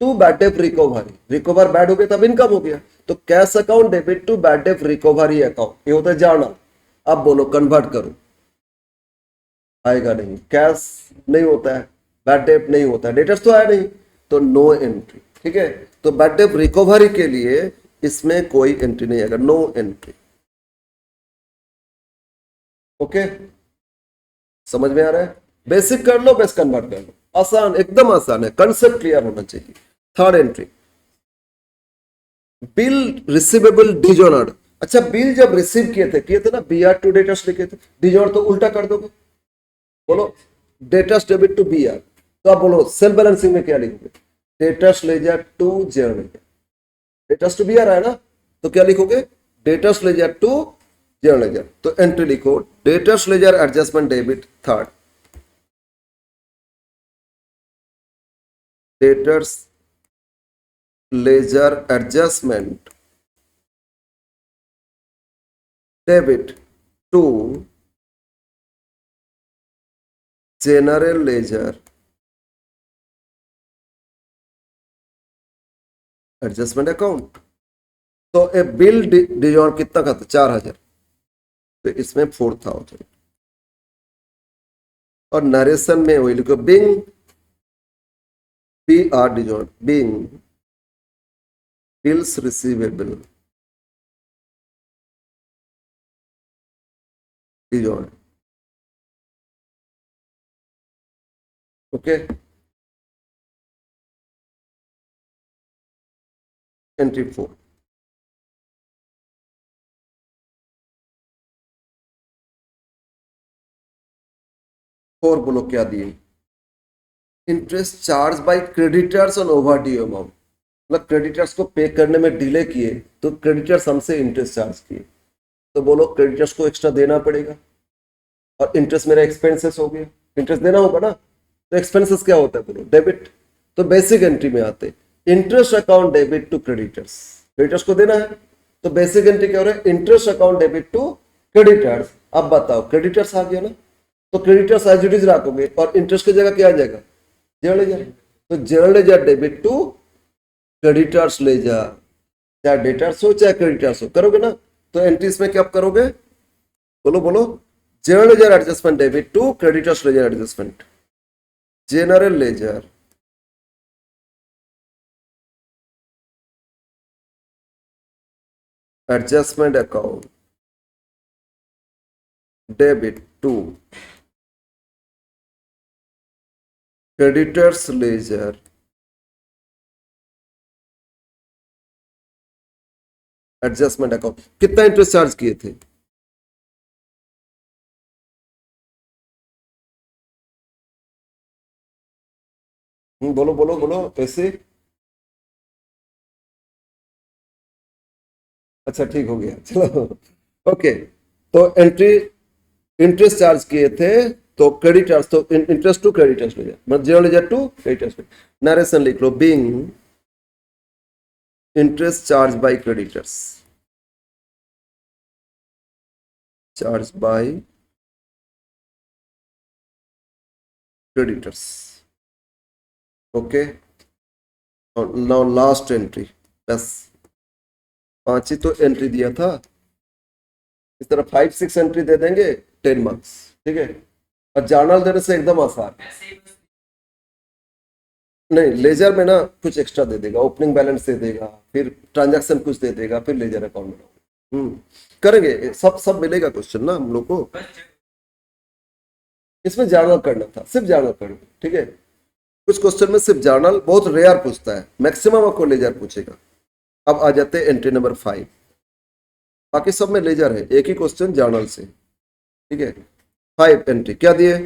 Speaker 1: to bad debt recovery, recover bad हो गया तब इनकम हो गया, तो cash account debit to bad debt recovery account, ये होता है जर्नल। अब बोलो कन्वर्ट करो, आएगा नहीं, कैश नहीं होता है, बैड डेट नहीं होता है, डेटर्स तो आया नहीं, तो नो एंट्री, ठीक है। तो बैड डेट रिकवरी के लिए इसमें कोई एंट्री नहीं आएगा, नो एंट्री। ओके, समझ में आ रहा है। बेसिक कर लो, बेस कन्वर्ट कर लो, आसान, एकदम आसान है, कंसेप्ट क्लियर होना चाहिए। थर्ड एंट्री, बिल रिसीवेबल डिजोनर्ड, अच्छा बिल जब रिसीव किए थे ना BR टू डेटर्स लिखे थे, डिजॉर्ड तो उल्टा कर दोगे, बोलो डेटर्स डेबिट टू BR, तो आप बोलो सेल बैलेंसिंग में क्या लिखोगे, debtors ledger to general ledger, debtors to BR है ना, तो क्या लिखोगे, debtors ledger to general ledger, तो एंट्री लिखो debtors ledger adjustment debit third, debtors ledger adjustment debit to general ledger adjustment account. तो ए बिल डिजॉन कितना का था, 4,000, तो इसमें 4,000, और नरेशन में वही लिखो Bing BR डिजॉन Bing bills receivable डिजॉन, okay, entry 4। 4 बोलो क्या दिए, interest charge by creditors on over due amount, मतलब क्रेडिटर्स को पे करने में डिले किए तो क्रेडिटर्स हमसे इंटरेस्ट चार्ज किए, तो बोलो क्रेडिटर्स को एक्स्ट्रा देना पड़ेगा, और इंटरेस्ट मेरा एक्सपेंसेस हो गया, इंटरेस्ट देना होगा ना, तो एक्सपेंसेस क्या होता है बोलो डेबिट, तो बेसिक एंट्री में आते interest account debit to creditors, creditors को देना है, तो बेसिक एंट्री क्या हो रहा है, interest account debit to creditors. अब बताओ क्रेडिटर्स आ गया ना, तो क्रेडिटर्स एज इट इज रखोगे, और इंटरेस्ट की जगह क्या आ जाएगा, जनरल लेजर, तो general ledger debit to creditors ledger, चाहे डेटर्स हो चाहे क्रेडिटर्स हो, करोगे ना, तो एंट्रीज में क्या करोगे, बोलो बोलो, general ledger adjustment debit to creditors ledger adjustment, general ledger adjustment account debit to creditors ledger adjustment account, कितना इंटरेस्ट चार्ज किए थे, बोलो बोलो बोलो कैसे, अच्छा ठीक हो गया चलो, ओके, तो एंट्री इंटरेस्ट चार्ज किए थे, तो क्रेडिटर्स, तो इंटरेस्ट टू क्रेडिटर्स लेजर, मतलब general ledger to creditors, narration लिख लो being interest charge by creditors, charge by creditors, okay, और नाउ लास्ट एंट्री, बस 5 ही तो एंट्री दिया था, इस तरह 5-6 एंट्री दे देंगे, 10 मार्क्स, ठीक है, और जर्नल देने से एकदम आसान, नहीं लेजर में ना कुछ एक्स्ट्रा दे देगा, ओपनिंग बैलेंस दे देगा, फिर ट्रांजैक्शन कुछ दे देगा, फिर लेजर अकाउंट बनाओ, करेंगे, सब सब मिलेगा क्वेश्चन ना हम लोग को, इसमें जर्नल करना था, सिर्फ जर्नल करना, ठीक है, कुछ क्वेश्चन में सिर्फ जर्नल बहुत रेयर पूछता है, मैक्सिमम आपको लेजर पूछेगा। अब आ जाते हैं एंट्री नंबर 5, बाकी सब में लेजर है, एक ही क्वेश्चन जर्नल से, ठीक है, 5 एंट्री क्या दिए,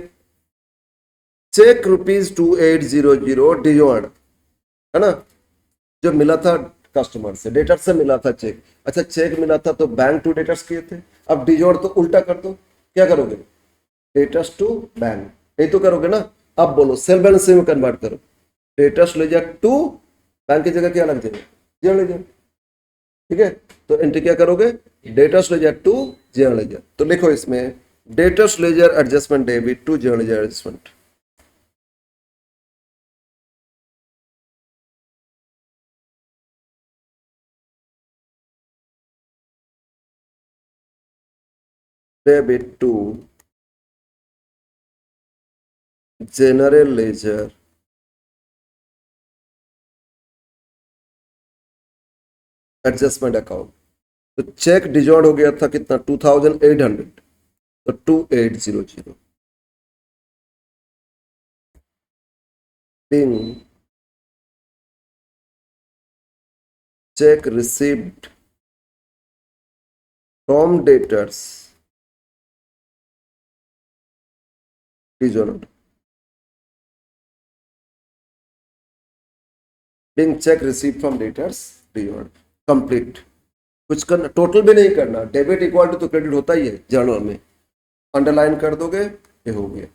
Speaker 1: चेक ₹2800 डिजॉर्ड, है ना, जो मिला था कस्टमर से, डेटर से मिला था चेक, अच्छा चेक मिला था तो बैंक टू डेटर्स किए थे, अब डिजॉर्ड तो उल्टा कर दो, क्या करोगे, डेटर्स टू बैंक, यही तो करोगे ना, अब बोलो सेल बैलेंस में कन्वर्ट करो, डेटर्स लेजर टू बैंक की जगह क्या लग जाएगा, जनरल लेजर, ठीक है, तो एंट्री क्या करोगे, debtors ledger to general ledger, तो लिखो इसमें debtors ledger adjustment debit to general ledger adjustment, debit to general ledger adjustment account, तो चेक डिजॉर्ड हो गया था कितना 2,800, तो 2800 being cheque received from debtors please note being cheque receive from debtors complete. कुछ करना, टोटल भी नहीं करना, डेबिट इक्वल टू तो क्रेडिट होता ही है जर्नल में, अंडरलाइन कर दोगे ये हो गया।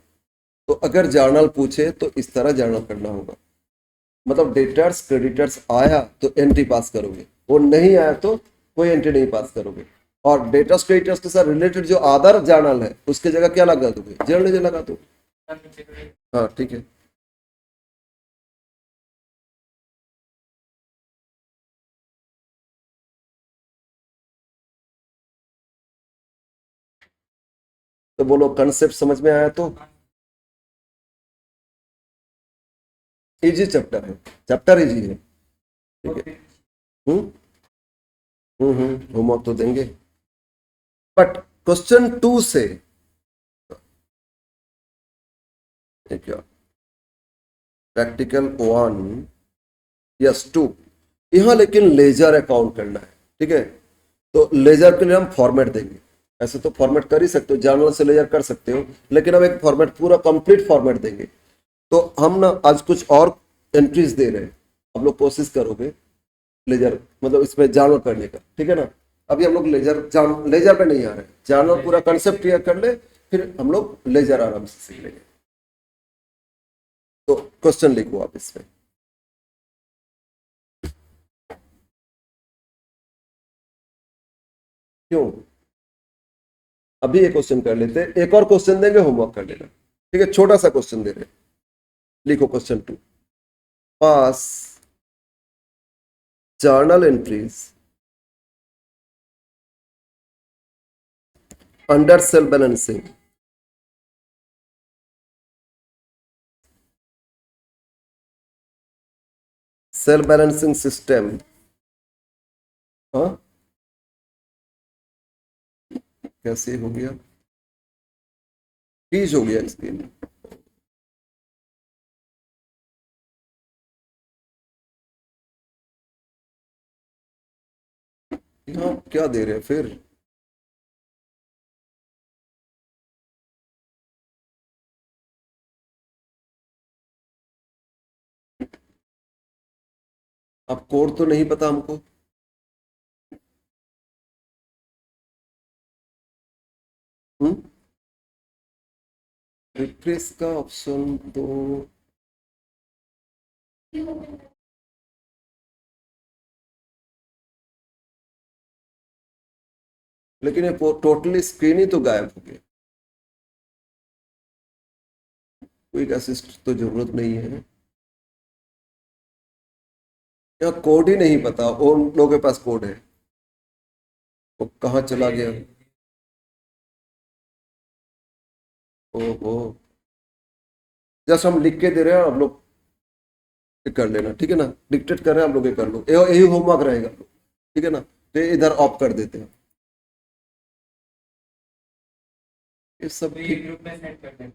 Speaker 1: तो अगर जर्नल पूछे तो इस तरह जर्नल करना होगा, मतलब डेटर्स क्रेडिटर्स आया तो एंट्री पास करोगे, वो नहीं आया तो कोई एंट्री नहीं पास करोगे। और डेटर्स क्रेडिटर्स के साथ रिलेटेड जो अदर जर्नल है उसके जगह क्या लगा दोगे, जर्नल लगा दोगे। हाँ ठीक है। तो बोलो कंसेप्ट समझ में आया तो। इजी चैप्टर है, चैप्टर इजी है, ठीक है। हम्म होमवर्क तो देंगे, बट क्वेश्चन 2 से क्या प्रैक्टिकल 1 यस 2, यहाँ लेकिन लेजर अकाउंट करना है, ठीक है। तो लेजर के लिए हम फॉर्मेट देंगे, ऐसे तो फॉर्मेट कर ही सकते हो, जर्नल से लेजर कर सकते हो, लेकिन हम एक फॉर्मेट पूरा कंप्लीट फॉर्मेट देंगे। तो हम ना आज कुछ और एंट्रीज दे रहे हैं, आप लोग कोशिश करोगे लेजर मतलब इसमें जर्नल करने का, ठीक है ना। अभी हम लोग लेजर पे नहीं आ रहे, जर्नल पूरा कंसेप्ट क्लियर कर ले, फिर हम लोग लेजर आराम से सीख लेंगे। तो क्वेश्चन लिखो आप इसमें। क्यों, अभी एक क्वेश्चन कर लेते हैं, एक और क्वेश्चन देंगे, होमवर्क कर लेना, ठीक है। छोटा सा क्वेश्चन दे रहे हैं, लिखो question 2, pass journal entries under self balancing self balancing system. हाँ कैसे हो गया, फ्रीज हो गया स्क्रीन। यहाँ क्या दे रहे हैं फिर, अब कोड तो नहीं पता हमको। रिफ्रेश का ऑप्शन तो लेकिन ये टोटली स्क्रीन ही तो गायब हो गया, क्विक असिस्ट तो जरूरत नहीं है। यहाँ कोड ही नहीं पता, उन लोगों के पास कोड है, वो कहाँ चला गया। ओहो, जस्ट हम लिख के दे रहे हैं, आप लोग ये कर लेना, ठीक है ना। डिक्टेट कर रहे हैं, आप लोग ये कर लो, यही होमवर्क रहेगा, ठीक है ना। तो इधर ऑफ कर देते हैं, ये सब
Speaker 2: ग्रुप में सेंड कर दें।